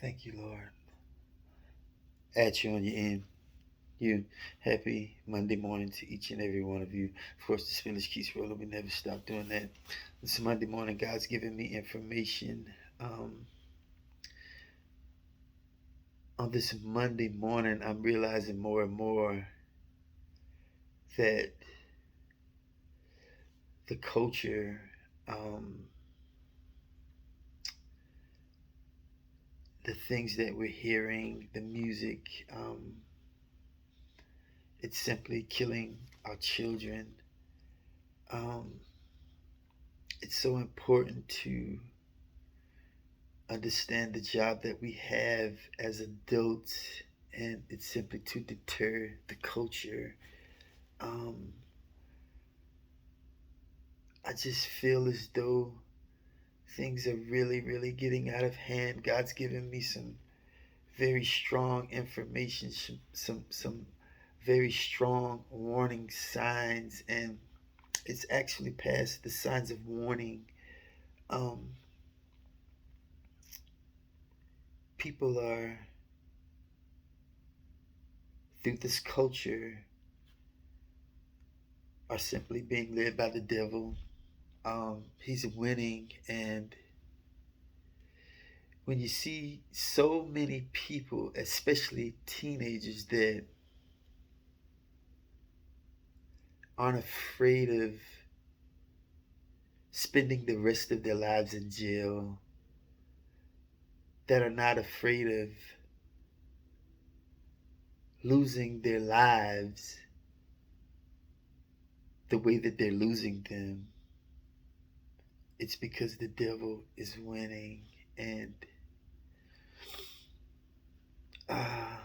Thank you, Lord. At you on your end. You happy Monday morning to each and every one of you. Of course, the spinach keeps rolling. We never stop doing that. This Monday morning, God's giving me information. On this Monday morning, I'm realizing more and more that the culture, um, the things that we're hearing, the music, it's simply killing our children. Um, it's so important to understand the job that we have as adults, and it's simply to deter the culture. Um, I just feel as though things are really, really getting out of hand. God's given me some very strong information, some very strong warning signs, and it's actually past the signs of warning. Um, People are through this culture are simply being led by the devil. He's winning, and when you see so many people, especially teenagers, that aren't afraid of spending the rest of their lives in jail, that are not afraid of losing their lives the way that they're losing them, it's because the devil is winning. And uh,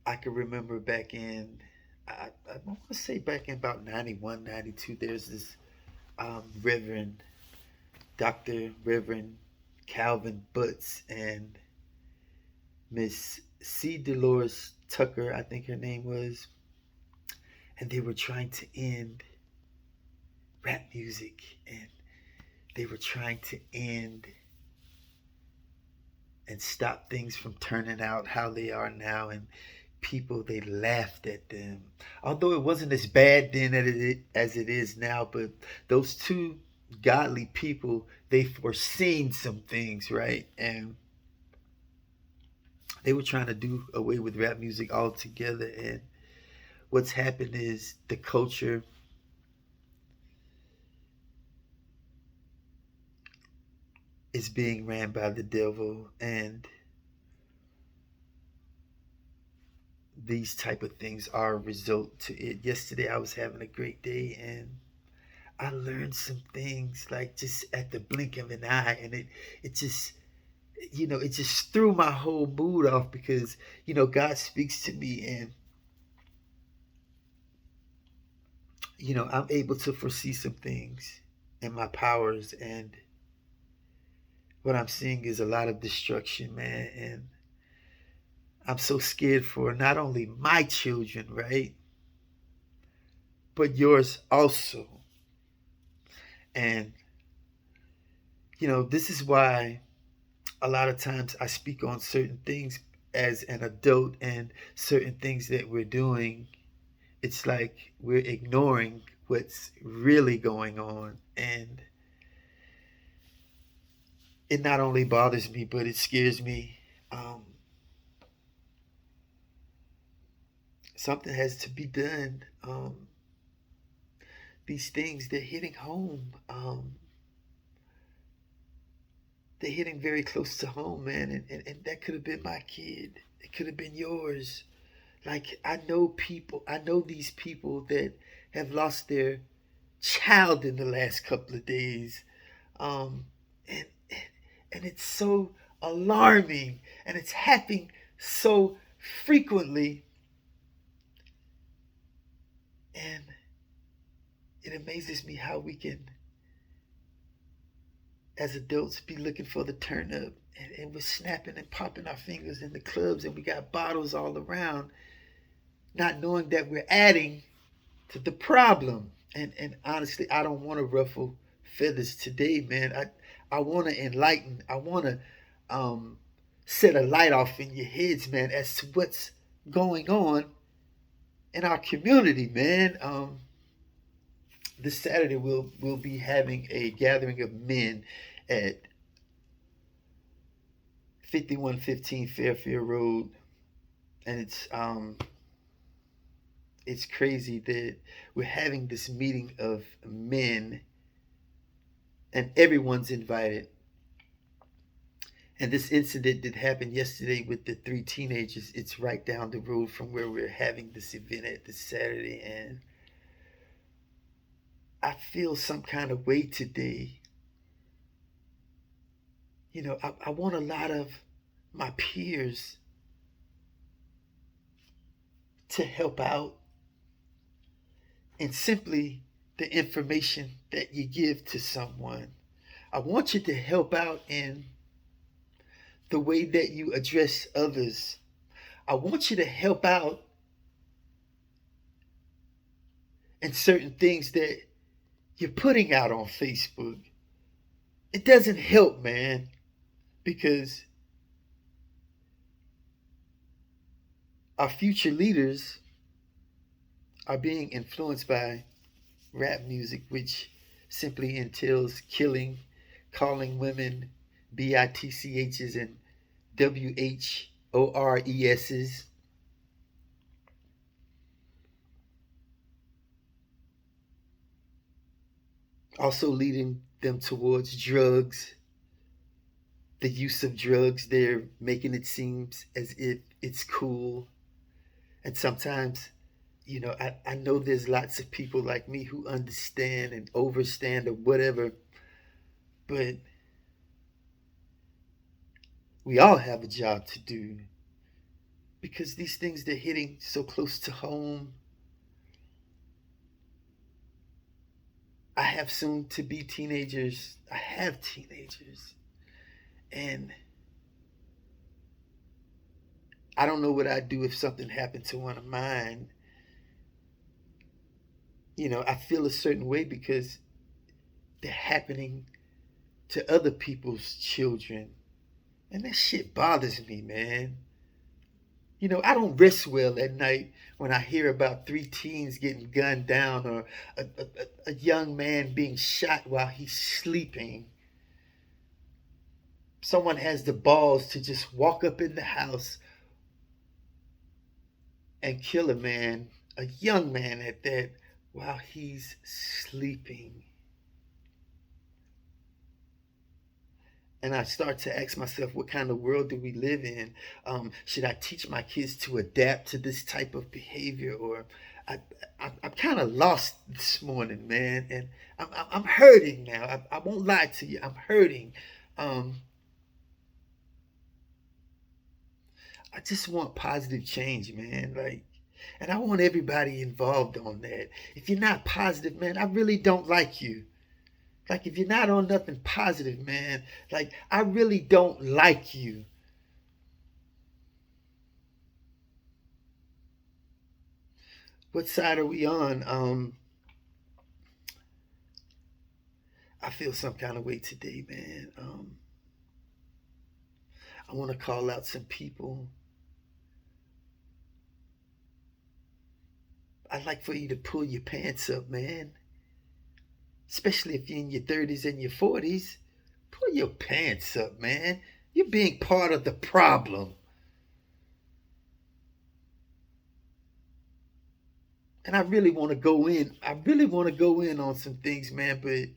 I can remember back in, I want to say back in about 91, 92, there's this Reverend, Dr. Reverend Calvin Butts and Miss C. Dolores Tucker, I think her name was, and they were trying to end rap music, and they were trying to end and stop things from turning out how they are now. And people, they laughed at them, although it wasn't as bad then as it is now. But those two godly people, they foreseen some things, right? And they were trying to do away with rap music altogether. And what's happened is the culture is being ran by the devil, and these type of things are a result to it. Yesterday I was having a great day, and I learned some things like just at the blink of an eye, and it just, it just threw my whole mood off, because God speaks to me, and I'm able to foresee some things in my powers. And what I'm seeing is a lot of destruction, man. And I'm so scared for not only my children, right, but yours also. And this is why a lot of times I speak on certain things as an adult, and certain things that we're doing, it's like we're ignoring what's really going on. And it not only bothers me, but it scares me. Um, Something has to be done. These things, they're hitting home. They're hitting very close to home, man. And that could have been my kid. It could have been yours. Like, I know these people that have lost their child in the last couple of days. Um, and, and it's so alarming, and it's happening so frequently. And it amazes me how we can, as adults, be looking for the turn up, and we're snapping and popping our fingers in the clubs, and we got bottles all around, not knowing that we're adding to the problem. And honestly, I don't want to ruffle feathers today, man. I want to enlighten. I want to um, set a light off in your heads, man, as to what's going on in our community, man. This Saturday we'll be having a gathering of men at 5115 Fairfield Road, and it's crazy that we're having this meeting of men, and everyone's invited. And this incident that happened yesterday with the three teenagers, it's right down the road from where we're having this event at this Saturday, and I feel some kind of way today. I want a lot of my peers to help out, and simply the information that you give to someone. I want you to help out in the way that you address others. I want you to help out in certain things that you're putting out on Facebook. It doesn't help, man, because our future leaders are being influenced by rap music, which simply entails killing, calling women bitchs and whores, also leading them towards drugs, the use of drugs. They're making it seem as if it's cool. And sometimes, I know there's lots of people like me who understand and overstand or whatever, but we all have a job to do, because these things, they're hitting so close to home. I have soon to be teenagers. I have teenagers. And I don't know what I'd do if something happened to one of mine. I feel a certain way because they're happening to other people's children. And that shit bothers me, man. I don't rest well at night when I hear about three teens getting gunned down, or a young man being shot while he's sleeping. Someone has the balls to just walk up in the house and kill a man, a young man at that, while he's sleeping. And I start to ask myself, what kind of world do we live in? Should I teach my kids to adapt to this type of behavior? Or I'm kind of lost this morning, man. And I'm hurting now. I won't lie to you. I'm hurting. Um, I just want positive change, man. And I want everybody involved on that. If you're not positive, man, I really don't like you. Like, if you're not on nothing positive, man, like, I really don't like you. What side are we on? I feel some kind of way today, man. I want to call out some people. I'd like for you to pull your pants up, man. Especially if you're in your 30s and your 40s. Pull your pants up, man. You're being part of the problem. And I really want to go in. I really want to go in on some things, man, but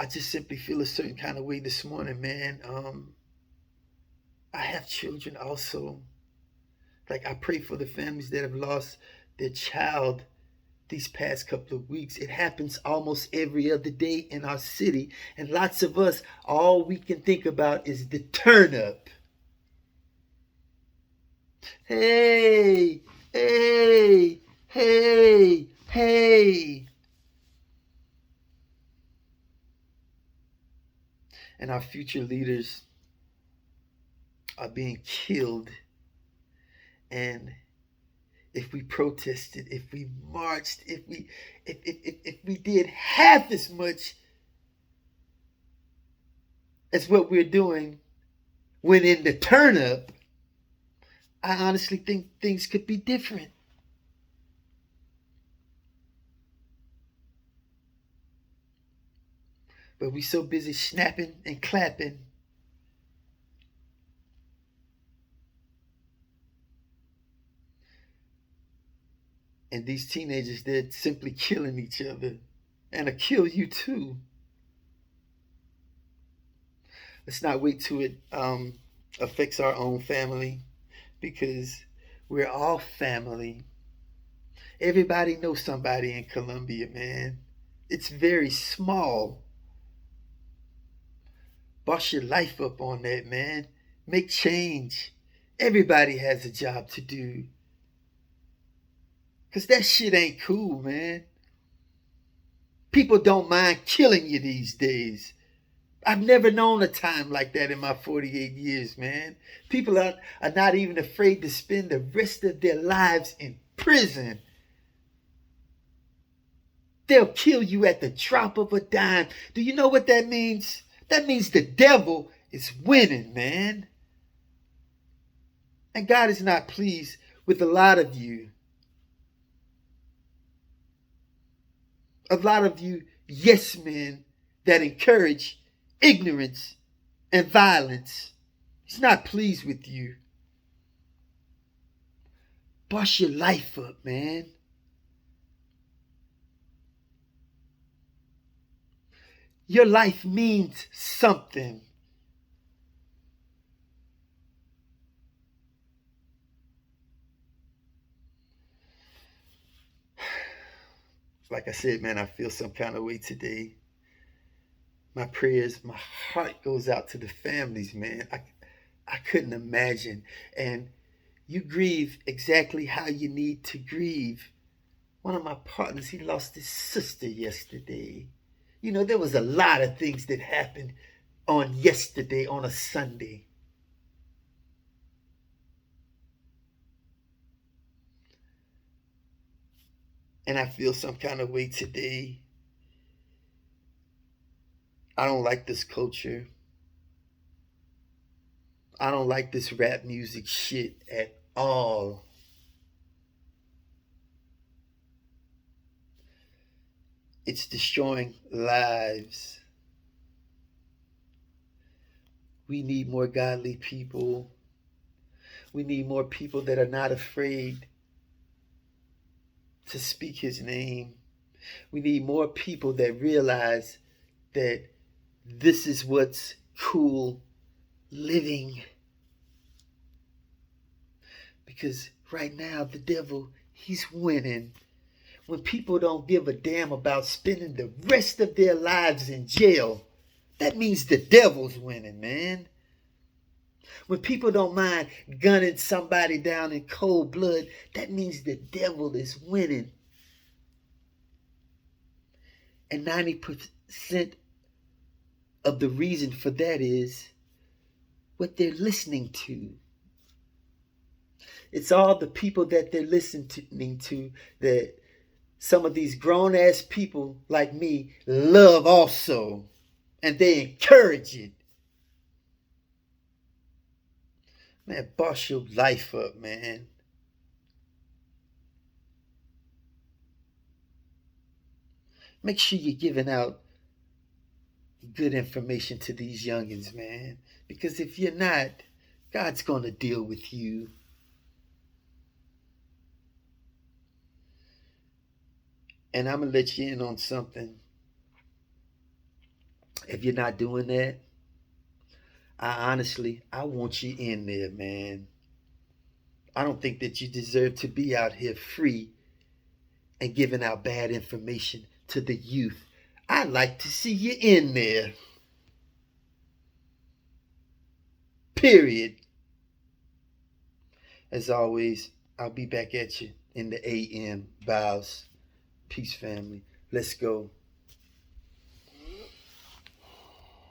I just simply feel a certain kind of way this morning, man. I have children also. Like, I pray for the families that have lost their child these past couple of weeks. It happens almost every other day in our city. And lots of us, all we can think about is the turn up. Hey, hey, hey, hey. And our future leaders are being killed. And if we protested, if we marched, if we did half as much as what we're doing when in the turn up, I honestly think things could be different. But we so busy snapping and clapping. And these teenagers, they're simply killing each other. And will kill you too. Let's not wait till it affects our own family, because we're all family. Everybody knows somebody in Colombia, man. It's very small. Boss your life up on that, man. Make change. Everybody has a job to do. Because that shit ain't cool, man. People don't mind killing you these days. I've never known a time like that in my 48 years, man. People are not even afraid to spend the rest of their lives in prison. They'll kill you at the drop of a dime. Do you know what that means? That means the devil is winning, man. And God is not pleased with a lot of you. A lot of you yes men that encourage ignorance and violence. He's not pleased with you. Bust your life up, man. Your life means something. Like I said, man, I feel some kind of way today. My prayers, my heart goes out to the families, man. I couldn't imagine. And you grieve exactly how you need to grieve. One of my partners, he lost his sister yesterday. You know, there was a lot of things that happened on yesterday, on a Sunday. And I feel some kind of way today. I don't like this culture. I don't like this rap music shit at all. It's destroying lives. We need more godly people. We need more people that are not afraid to speak his name. We need more people that realize that this is what's cool living. Because right now, the devil, he's winning. When people don't give a damn about spending the rest of their lives in jail, that means the devil's winning, man. When people don't mind gunning somebody down in cold blood, that means the devil is winning. And 90% of the reason for that is what they're listening to. It's all the people that they're listening to that some of these grown-ass people like me love also. And they encourage it. Man, boss your life up, man. Make sure you're giving out good information to these youngins, man. Because if you're not, God's going to deal with you. And I'm going to let you in on something. If you're not doing that, I want you in there, man. I don't think that you deserve to be out here free and giving out bad information to the youth. I'd like to see you in there. Period. As always, I'll be back at you in the AM. Bows. Peace, family. Let's go.